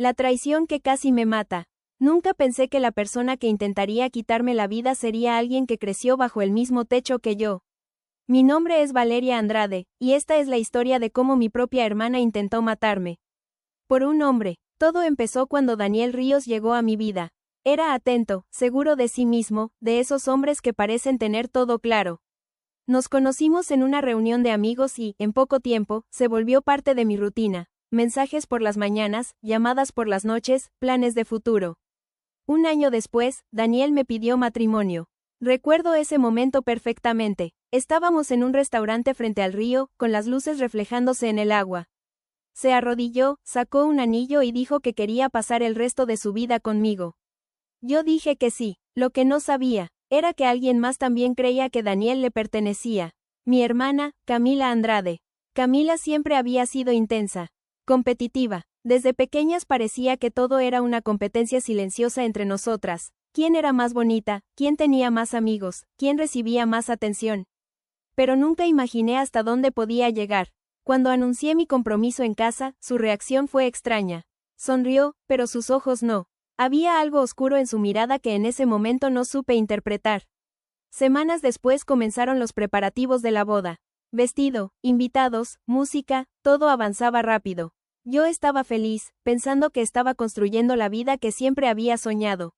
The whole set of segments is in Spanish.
La traición que casi me mata. Nunca pensé que la persona que intentaría quitarme la vida sería alguien que creció bajo el mismo techo que yo. Mi nombre es Valeria Andrade, y esta es la historia de cómo mi propia hermana intentó matarme. Por un hombre. Todo empezó cuando Daniel Ríos llegó a mi vida. Era atento, seguro de sí mismo, de esos hombres que parecen tener todo claro. Nos conocimos en una reunión de amigos y, en poco tiempo, se volvió parte de mi rutina. Mensajes por las mañanas, llamadas por las noches, planes de futuro. Un año después, Daniel me pidió matrimonio. Recuerdo ese momento perfectamente. Estábamos en un restaurante frente al río, con las luces reflejándose en el agua. Se arrodilló, sacó un anillo y dijo que quería pasar el resto de su vida conmigo. Yo dije que sí. Lo que no sabía era que alguien más también creía que Daniel le pertenecía. Mi hermana, Camila Andrade. Camila siempre había sido intensa, competitiva. Desde pequeñas parecía que todo era una competencia silenciosa entre nosotras. ¿Quién era más bonita? ¿Quién tenía más amigos? ¿Quién recibía más atención? Pero nunca imaginé hasta dónde podía llegar. Cuando anuncié mi compromiso en casa, su reacción fue extraña. Sonrió, pero sus ojos no. Había algo oscuro en su mirada que en ese momento no supe interpretar. Semanas después comenzaron los preparativos de la boda. Vestido, invitados, música, todo avanzaba rápido. Yo estaba feliz, pensando que estaba construyendo la vida que siempre había soñado.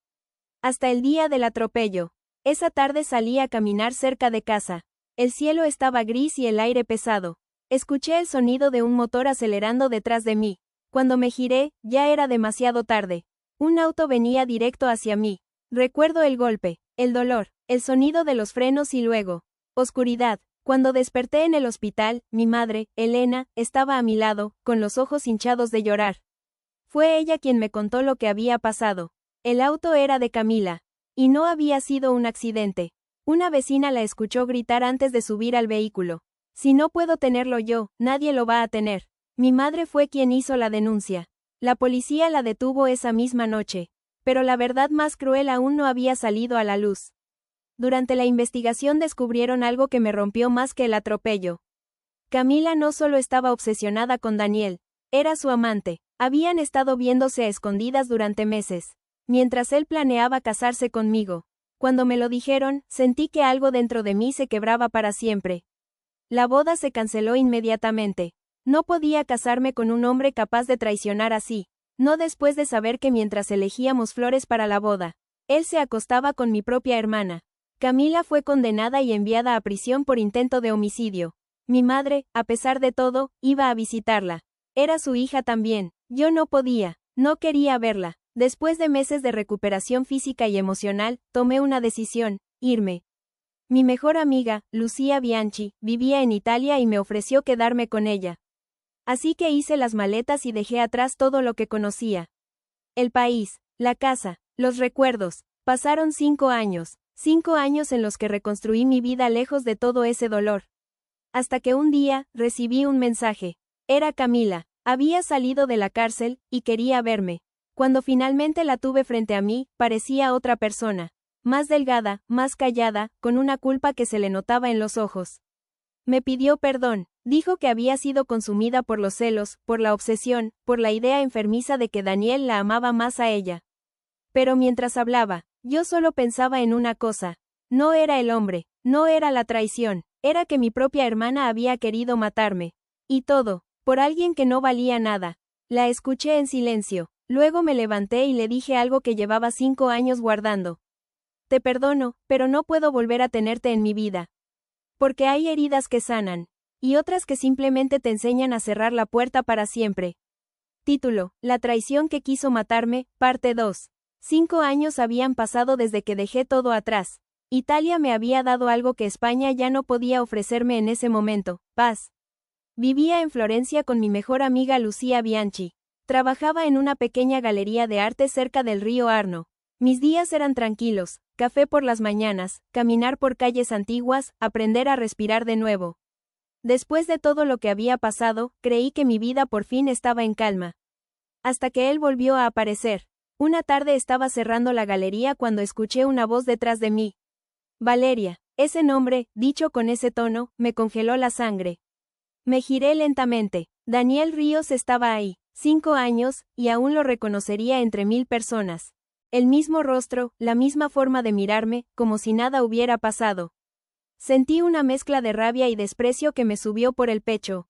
Hasta el día del atropello. Esa tarde salí a caminar cerca de casa. El cielo estaba gris y el aire pesado. Escuché el sonido de un motor acelerando detrás de mí. Cuando me giré, ya era demasiado tarde. Un auto venía directo hacia mí. Recuerdo el golpe, el dolor, el sonido de los frenos y luego, oscuridad. Cuando desperté en el hospital, mi madre, Elena, estaba a mi lado, con los ojos hinchados de llorar. Fue ella quien me contó lo que había pasado. El auto era de Camila. Y no había sido un accidente. Una vecina la escuchó gritar antes de subir al vehículo. Si no puedo tenerlo yo, nadie lo va a tener. Mi madre fue quien hizo la denuncia. La policía la detuvo esa misma noche. Pero la verdad más cruel aún no había salido a la luz. Durante la investigación descubrieron algo que me rompió más que el atropello. Camila no solo estaba obsesionada con Daniel, era su amante. Habían estado viéndose a escondidas durante meses, mientras él planeaba casarse conmigo. Cuando me lo dijeron, sentí que algo dentro de mí se quebraba para siempre. La boda se canceló inmediatamente. No podía casarme con un hombre capaz de traicionar así. No después de saber que mientras elegíamos flores para la boda, él se acostaba con mi propia hermana. Camila fue condenada y enviada a prisión por intento de homicidio. Mi madre, a pesar de todo, iba a visitarla. Era su hija también. Yo no podía, no quería verla. Después de meses de recuperación física y emocional, tomé una decisión: irme. Mi mejor amiga, Lucia Bianchi, vivía en Italia y me ofreció quedarme con ella. Así que hice las maletas y dejé atrás todo lo que conocía. El país, la casa, los recuerdos. Pasaron 5 años. 5 años en los que reconstruí mi vida lejos de todo ese dolor. Hasta que un día, recibí un mensaje. Era Camila. Había salido de la cárcel, y quería verme. Cuando finalmente la tuve frente a mí, parecía otra persona. Más delgada, más callada, con una culpa que se le notaba en los ojos. Me pidió perdón. Dijo que había sido consumida por los celos, por la obsesión, por la idea enfermiza de que Daniel la amaba más a ella. Pero mientras hablaba, yo solo pensaba en una cosa. No era el hombre, no era la traición, era que mi propia hermana había querido matarme. Y todo, por alguien que no valía nada. La escuché en silencio. Luego me levanté y le dije algo que llevaba 5 años guardando. Te perdono, pero no puedo volver a tenerte en mi vida. Porque hay heridas que sanan. Y otras que simplemente te enseñan a cerrar la puerta para siempre. Título: La traición que quiso matarme, parte 2. 5 años habían pasado desde que dejé todo atrás. Italia me había dado algo que España ya no podía ofrecerme en ese momento: paz. Vivía en Florencia con mi mejor amiga Lucia Bianchi. Trabajaba en una pequeña galería de arte cerca del río Arno. Mis días eran tranquilos: café por las mañanas, caminar por calles antiguas, aprender a respirar de nuevo. Después de todo lo que había pasado, creí que mi vida por fin estaba en calma. Hasta que él volvió a aparecer. Una tarde estaba cerrando la galería cuando escuché una voz detrás de mí. Valeria. Ese nombre, dicho con ese tono, me congeló la sangre. Me giré lentamente. Daniel Ríos estaba ahí. 5 años, y aún lo reconocería entre 1000 personas. El mismo rostro, la misma forma de mirarme, como si nada hubiera pasado. Sentí una mezcla de rabia y desprecio que me subió por el pecho.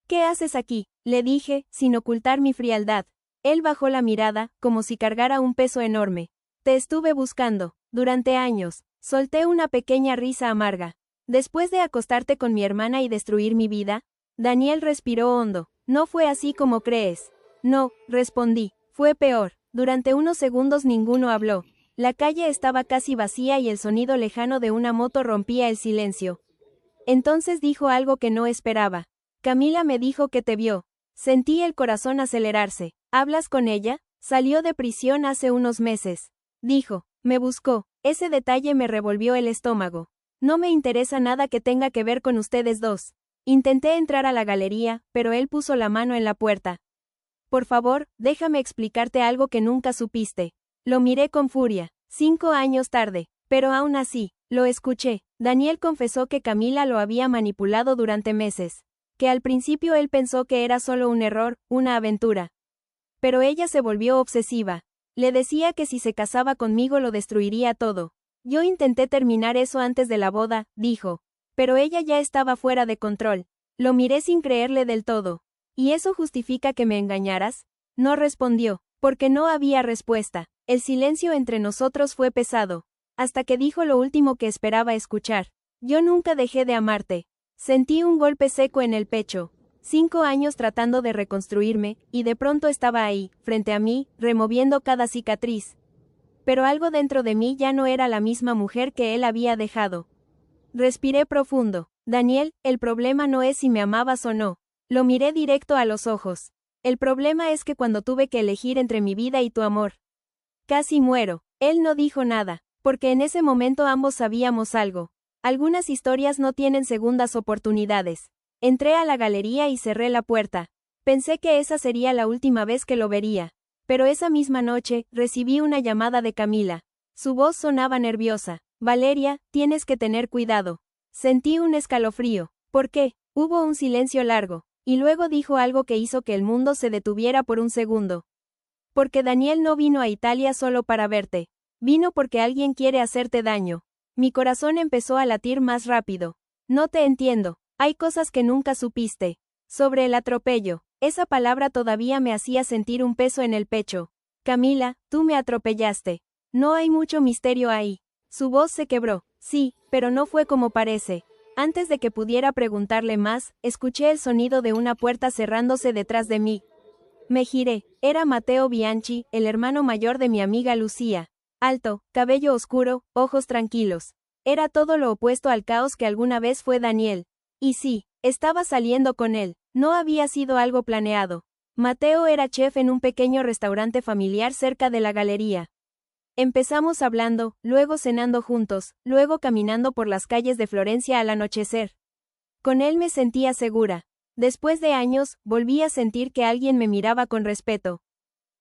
¿Qué haces aquí?, le dije, sin ocultar mi frialdad. Él bajó la mirada, como si cargara un peso enorme. Te estuve buscando, durante años. Solté una pequeña risa amarga. Después de acostarte con mi hermana y destruir mi vida. Daniel respiró hondo. No fue así como crees. No, respondí. Fue peor. Durante unos segundos ninguno habló. La calle estaba casi vacía y el sonido lejano de una moto rompía el silencio. Entonces dijo algo que no esperaba. Camila me dijo que te vio. Sentí el corazón acelerarse. ¿Hablas con ella? Salió de prisión hace unos meses. Dijo. Me buscó. Ese detalle me revolvió el estómago. No me interesa nada que tenga que ver con ustedes dos. Intenté entrar a la galería, pero él puso la mano en la puerta. Por favor, déjame explicarte algo que nunca supiste. Lo miré con furia. 5 años tarde. Pero aún así, lo escuché. Daniel confesó que Camila lo había manipulado durante meses. Que al principio él pensó que era solo un error, una aventura. Pero ella se volvió obsesiva. Le decía que si se casaba conmigo lo destruiría todo. Yo intenté terminar eso antes de la boda, dijo. Pero ella ya estaba fuera de control. Lo miré sin creerle del todo. ¿Y eso justifica que me engañaras? No respondió, porque no había respuesta. El silencio entre nosotros fue pesado. Hasta que dijo lo último que esperaba escuchar. Yo nunca dejé de amarte. Sentí un golpe seco en el pecho. 5 años tratando de reconstruirme, y de pronto estaba ahí, frente a mí, removiendo cada cicatriz. Pero algo dentro de mí ya no era la misma mujer que él había dejado. Respiré profundo. Daniel, el problema no es si me amabas o no. Lo miré directo a los ojos. El problema es que cuando tuve que elegir entre mi vida y tu amor. Casi muero. Él no dijo nada, porque en ese momento ambos sabíamos algo. Algunas historias no tienen segundas oportunidades. Entré a la galería y cerré la puerta. Pensé que esa sería la última vez que lo vería. Pero esa misma noche, recibí una llamada de Camila. Su voz sonaba nerviosa. Valeria, tienes que tener cuidado. Sentí un escalofrío. ¿Por qué? Hubo un silencio largo. Y luego dijo algo que hizo que el mundo se detuviera por un segundo. Porque Daniel no vino a Italia solo para verte. Vino porque alguien quiere hacerte daño. Mi corazón empezó a latir más rápido. No te entiendo. Hay cosas que nunca supiste. Sobre el atropello. Esa palabra todavía me hacía sentir un peso en el pecho. Camila, tú me atropellaste. No hay mucho misterio ahí. Su voz se quebró. Sí, pero no fue como parece. Antes de que pudiera preguntarle más, escuché el sonido de una puerta cerrándose detrás de mí. Me giré. Era Matteo Bianchi, el hermano mayor de mi amiga Lucía. Alto, cabello oscuro, ojos tranquilos. Era todo lo opuesto al caos que alguna vez fue Daniel. Y sí, estaba saliendo con él. No había sido algo planeado. Matteo era chef en un pequeño restaurante familiar cerca de la galería. Empezamos hablando, luego cenando juntos, luego caminando por las calles de Florencia al anochecer. Con él me sentía segura. Después de años, volví a sentir que alguien me miraba con respeto.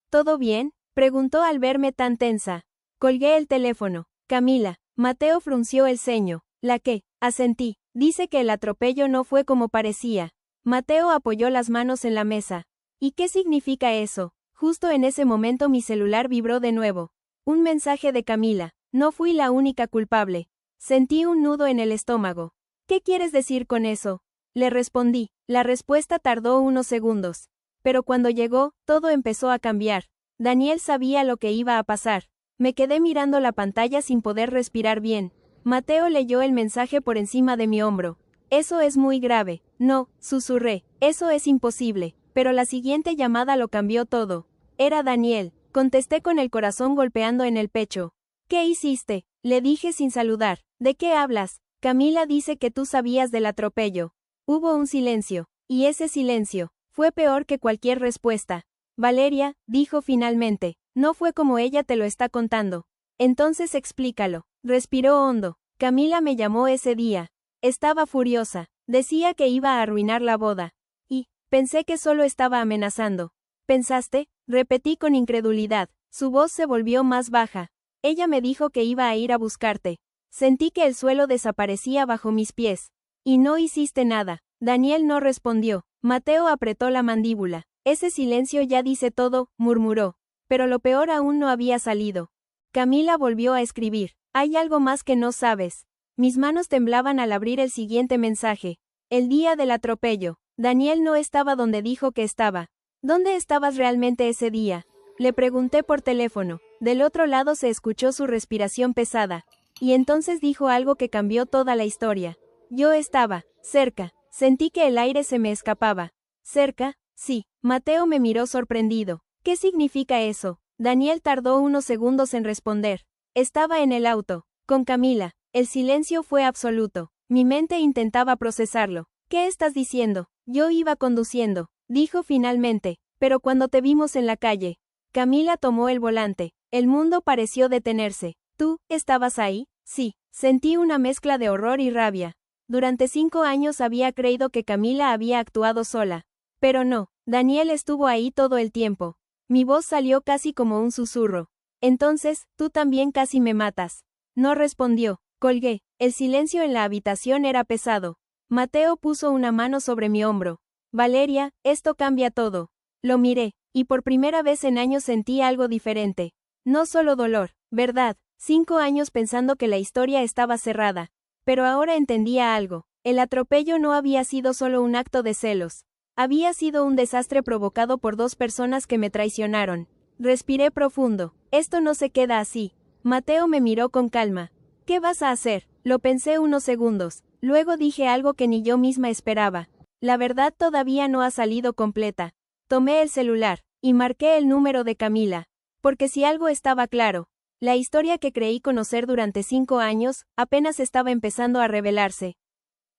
¿Todo bien?, preguntó al verme tan tensa. Colgué el teléfono. Camila. Matteo frunció el ceño. ¿La qué? Asentí. Dice que el atropello no fue como parecía. Matteo apoyó las manos en la mesa. ¿Y qué significa eso? Justo en ese momento mi celular vibró de nuevo. Un mensaje de Camila. No fui la única culpable. Sentí un nudo en el estómago. ¿Qué quieres decir con eso? Le respondí. La respuesta tardó unos segundos. Pero cuando llegó, todo empezó a cambiar. Daniel sabía lo que iba a pasar. Me quedé mirando la pantalla sin poder respirar bien. Matteo leyó el mensaje por encima de mi hombro. Eso es muy grave. No, susurré. Eso es imposible. Pero la siguiente llamada lo cambió todo. Era Daniel. Contesté con el corazón golpeando en el pecho. ¿Qué hiciste?, le dije sin saludar. ¿De qué hablas? Camila dice que tú sabías del atropello. Hubo un silencio. Y ese silencio fue peor que cualquier respuesta. Valeria, dijo finalmente, no fue como ella te lo está contando. Entonces explícalo. Respiró hondo. Camila me llamó ese día. Estaba furiosa. Decía que iba a arruinar la boda. Y pensé que solo estaba amenazando. ¿Pensaste? Repetí con incredulidad. Su voz se volvió más baja. Ella me dijo que iba a ir a buscarte. Sentí que el suelo desaparecía bajo mis pies. Y no hiciste nada. Daniel no respondió. Matteo apretó la mandíbula. Ese silencio ya dice todo, murmuró. Pero lo peor aún no había salido. Camila volvió a escribir. Hay algo más que no sabes. Mis manos temblaban al abrir el siguiente mensaje. El día del atropello. Daniel no estaba donde dijo que estaba. ¿Dónde estabas realmente ese día? Le pregunté por teléfono. Del otro lado se escuchó su respiración pesada. Y entonces dijo algo que cambió toda la historia. Yo estaba cerca. Sentí que el aire se me escapaba. ¿Cerca? Sí. Mateo me miró sorprendido. ¿Qué significa eso? Daniel tardó unos segundos en responder. Estaba en el auto, con Camila. El silencio fue absoluto. Mi mente intentaba procesarlo. ¿Qué estás diciendo? Yo iba conduciendo, dijo finalmente, pero cuando te vimos en la calle. Camila tomó el volante. El mundo pareció detenerse. ¿Tú, estabas ahí? Sí. Sentí una mezcla de horror y rabia. Durante 5 años había creído que Camila había actuado sola. Pero no, Daniel estuvo ahí todo el tiempo. Mi voz salió casi como un susurro. Entonces, tú también casi me matas. No respondió. Colgué. El silencio en la habitación era pesado. Mateo puso una mano sobre mi hombro. Valeria, esto cambia todo. Lo miré, y por primera vez en años sentí algo diferente. No solo dolor, ¿verdad? 5 años pensando que la historia estaba cerrada. Pero ahora entendía algo. El atropello no había sido solo un acto de celos. Había sido un desastre provocado por 2 personas que me traicionaron. Respiré profundo. Esto no se queda así. Mateo me miró con calma. ¿Qué vas a hacer? Lo pensé unos segundos. Luego dije algo que ni yo misma esperaba. La verdad todavía no ha salido completa. Tomé el celular, y marqué el número de Camila. Porque si algo estaba claro, la historia que creí conocer durante 5 años, apenas estaba empezando a revelarse.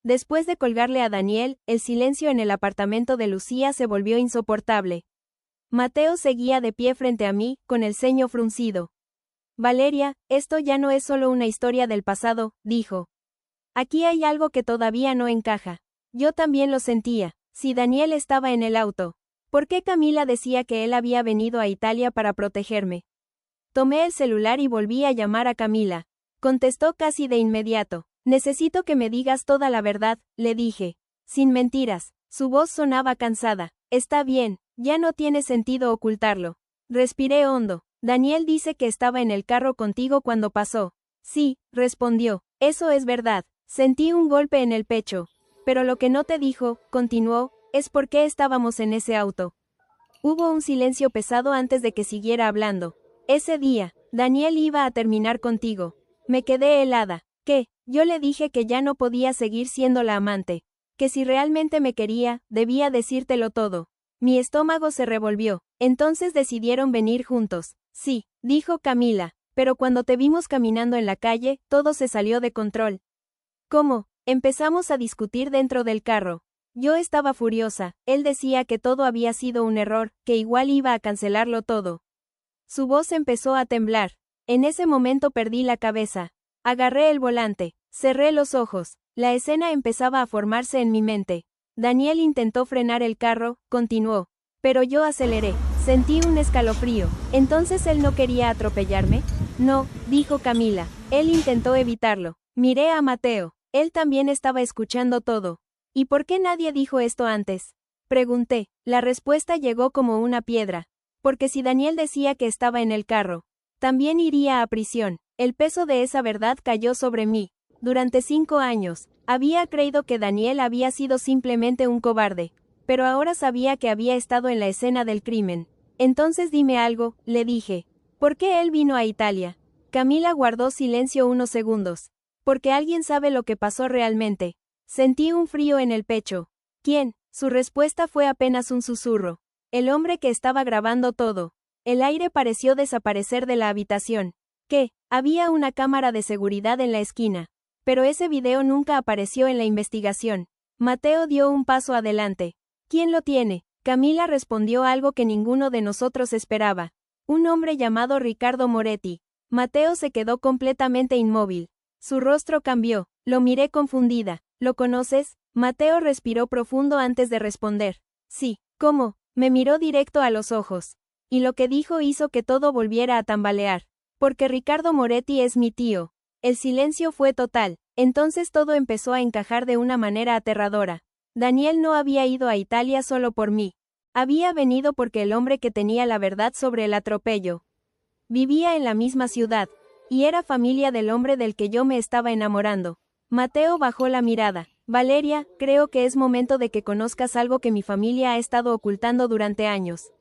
Después de colgarle a Daniel, el silencio en el apartamento de Lucía se volvió insoportable. Mateo seguía de pie frente a mí, con el ceño fruncido. Valeria, esto ya no es solo una historia del pasado, dijo. Aquí hay algo que todavía no encaja. Yo también lo sentía. Si Daniel estaba en el auto, ¿por qué Camila decía que él había venido a Italia para protegerme? Tomé el celular y volví a llamar a Camila. Contestó casi de inmediato. Necesito que me digas toda la verdad, le dije. Sin mentiras. Su voz sonaba cansada. Está bien, ya no tiene sentido ocultarlo. Respiré hondo. Daniel dice que estaba en el carro contigo cuando pasó. Sí, respondió. Eso es verdad. Sentí un golpe en el pecho. Pero lo que no te dijo, continuó, es por qué estábamos en ese auto. Hubo un silencio pesado antes de que siguiera hablando. Ese día, Daniel iba a terminar contigo. Me quedé helada. ¿Qué? Yo le dije que ya no podía seguir siendo la amante. Que si realmente me quería, debía decírtelo todo. Mi estómago se revolvió. Entonces decidieron venir juntos. Sí, dijo Camila. Pero cuando te vimos caminando en la calle, todo se salió de control. ¿Cómo? Empezamos a discutir dentro del carro. Yo estaba furiosa. Él decía que todo había sido un error, que igual iba a cancelarlo todo. Su voz empezó a temblar. En ese momento perdí la cabeza. Agarré el volante. Cerré los ojos. La escena empezaba a formarse en mi mente. Daniel intentó frenar el carro, continuó. Pero yo aceleré. Sentí un escalofrío. ¿Entonces él no quería atropellarme? No, dijo Camila. Él intentó evitarlo. Miré a Mateo. Él también estaba escuchando todo. ¿Y por qué nadie dijo esto antes? Pregunté. La respuesta llegó como una piedra. Porque si Daniel decía que estaba en el carro, también iría a prisión. El peso de esa verdad cayó sobre mí. Durante 5 años, había creído que Daniel había sido simplemente un cobarde. Pero ahora sabía que había estado en la escena del crimen. Entonces dime algo, le dije. ¿Por qué él vino a Italia? Camila guardó silencio unos segundos. Porque alguien sabe lo que pasó realmente. Sentí un frío en el pecho. ¿Quién? Su respuesta fue apenas un susurro. El hombre que estaba grabando todo. El aire pareció desaparecer de la habitación. ¿Qué? Había una cámara de seguridad en la esquina. Pero ese video nunca apareció en la investigación. Mateo dio un paso adelante. ¿Quién lo tiene? Camila respondió algo que ninguno de nosotros esperaba. Un hombre llamado Ricardo Moretti. Mateo se quedó completamente inmóvil. Su rostro cambió. Lo miré confundida. ¿Lo conoces? Mateo respiró profundo antes de responder. Sí. ¿Cómo? Me miró directo a los ojos. Y lo que dijo hizo que todo volviera a tambalear. Porque Ricardo Moretti es mi tío. El silencio fue total. Entonces todo empezó a encajar de una manera aterradora. Daniel no había ido a Italia solo por mí. Había venido porque el hombre que tenía la verdad sobre el atropello vivía en la misma ciudad, y era familia del hombre del que yo me estaba enamorando. Mateo bajó la mirada. Valeria, creo que es momento de que conozcas algo que mi familia ha estado ocultando durante años.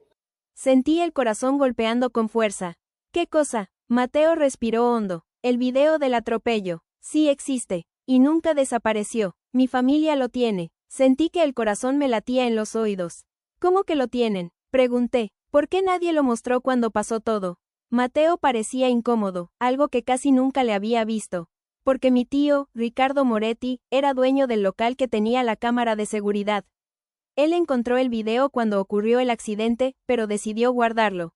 Sentí el corazón golpeando con fuerza. ¿Qué cosa? Mateo respiró hondo. El video del atropello. Sí existe. Y nunca desapareció. Mi familia lo tiene. Sentí que el corazón me latía en los oídos. ¿Cómo que lo tienen? Pregunté. ¿Por qué nadie lo mostró cuando pasó todo? Mateo parecía incómodo, algo que casi nunca le había visto. Porque mi tío, Ricardo Moretti, era dueño del local que tenía la cámara de seguridad. Él encontró el video cuando ocurrió el accidente, pero decidió guardarlo.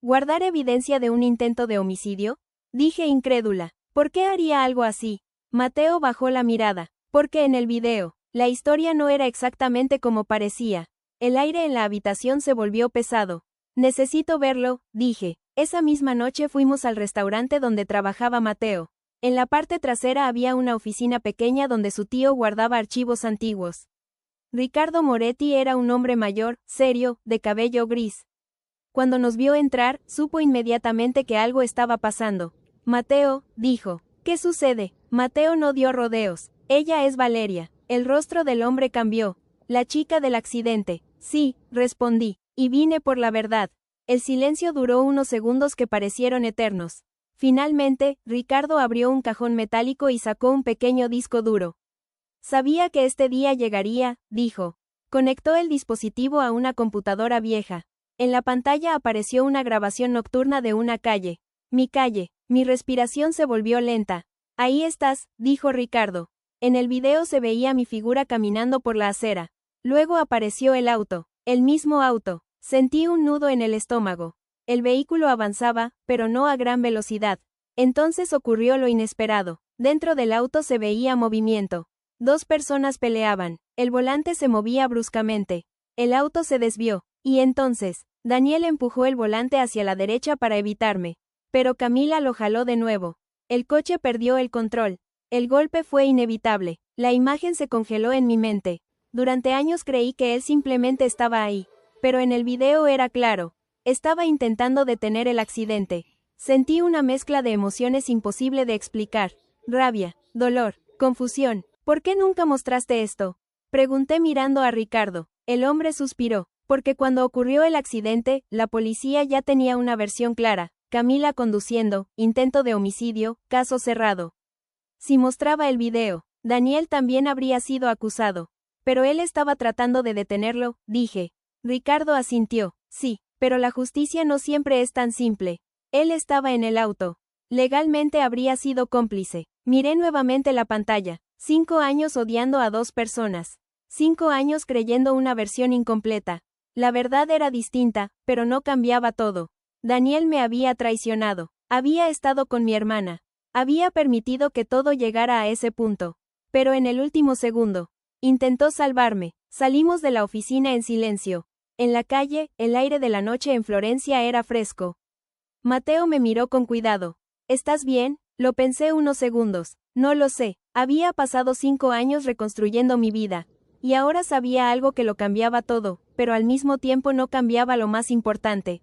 ¿Guardar evidencia de un intento de homicidio? Dije incrédula. ¿Por qué haría algo así? Mateo bajó la mirada. Porque en el video, la historia no era exactamente como parecía. El aire en la habitación se volvió pesado. Necesito verlo, dije. Esa misma noche fuimos al restaurante donde trabajaba Mateo. En la parte trasera había una oficina pequeña donde su tío guardaba archivos antiguos. Ricardo Moretti era un hombre mayor, serio, de cabello gris. Cuando nos vio entrar, supo inmediatamente que algo estaba pasando. Mateo, dijo. ¿Qué sucede? Mateo no dio rodeos. Ella es Valeria. El rostro del hombre cambió. La chica del accidente. Sí, respondí. Y vine por la verdad. El silencio duró unos segundos que parecieron eternos. Finalmente, Ricardo abrió un cajón metálico y sacó un pequeño disco duro. Sabía que este día llegaría, dijo. Conectó el dispositivo a una computadora vieja. En la pantalla apareció una grabación nocturna de una calle. Mi calle. Mi respiración se volvió lenta. Ahí estás, dijo Ricardo. En el video se veía mi figura caminando por la acera. Luego apareció el auto. El mismo auto. Sentí un nudo en el estómago. El vehículo avanzaba, pero no a gran velocidad. Entonces ocurrió lo inesperado. Dentro del auto se veía movimiento. Dos personas peleaban. El volante se movía bruscamente. El auto se desvió. Y entonces, Daniel empujó el volante hacia la derecha para evitarme. Pero Camila lo jaló de nuevo. El coche perdió el control. El golpe fue inevitable. La imagen se congeló en mi mente. Durante años creí que él simplemente estaba ahí. Pero en el video era claro. Estaba intentando detener el accidente. Sentí una mezcla de emociones imposible de explicar. Rabia, dolor, confusión. ¿Por qué nunca mostraste esto? Pregunté mirando a Ricardo. El hombre suspiró. Porque cuando ocurrió el accidente, la policía ya tenía una versión clara. Camila conduciendo, intento de homicidio, caso cerrado. Si mostraba el video, Daniel también habría sido acusado. Pero él estaba tratando de detenerlo, dije. Ricardo asintió. Sí. Pero la justicia no siempre es tan simple. Él estaba en el auto. Legalmente habría sido cómplice. Miré nuevamente la pantalla. 5 años odiando a 2 personas. 5 años creyendo una versión incompleta. La verdad era distinta, pero no cambiaba todo. Daniel me había traicionado. Había estado con mi hermana. Había permitido que todo llegara a ese punto. Pero en el último segundo, intentó salvarme. Salimos de la oficina en silencio. En la calle, el aire de la noche en Florencia era fresco. Mateo me miró con cuidado. ¿Estás bien? Lo pensé unos segundos. No lo sé. Había pasado 5 años reconstruyendo mi vida. Y ahora sabía algo que lo cambiaba todo, pero al mismo tiempo no cambiaba lo más importante.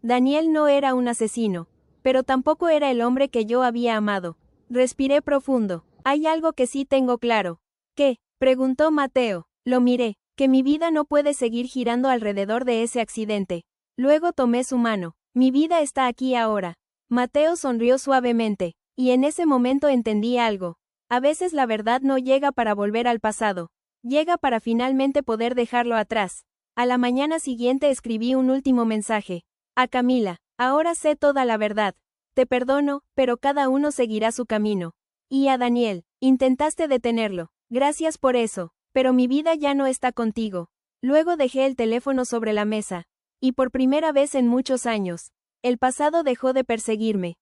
Daniel no era un asesino. Pero tampoco era el hombre que yo había amado. Respiré profundo. Hay algo que sí tengo claro. ¿Qué? Preguntó Mateo. Lo miré. Que mi vida no puede seguir girando alrededor de ese accidente. Luego tomé su mano. Mi vida está aquí ahora. Mateo sonrió suavemente. Y en ese momento entendí algo. A veces la verdad no llega para volver al pasado. Llega para finalmente poder dejarlo atrás. A la mañana siguiente escribí un último mensaje. A Camila. Ahora sé toda la verdad. Te perdono, pero cada uno seguirá su camino. Y a Daniel. Intentaste detenerlo. Gracias por eso. Pero mi vida ya no está contigo. Luego dejé el teléfono sobre la mesa. Y por primera vez en muchos años, el pasado dejó de perseguirme.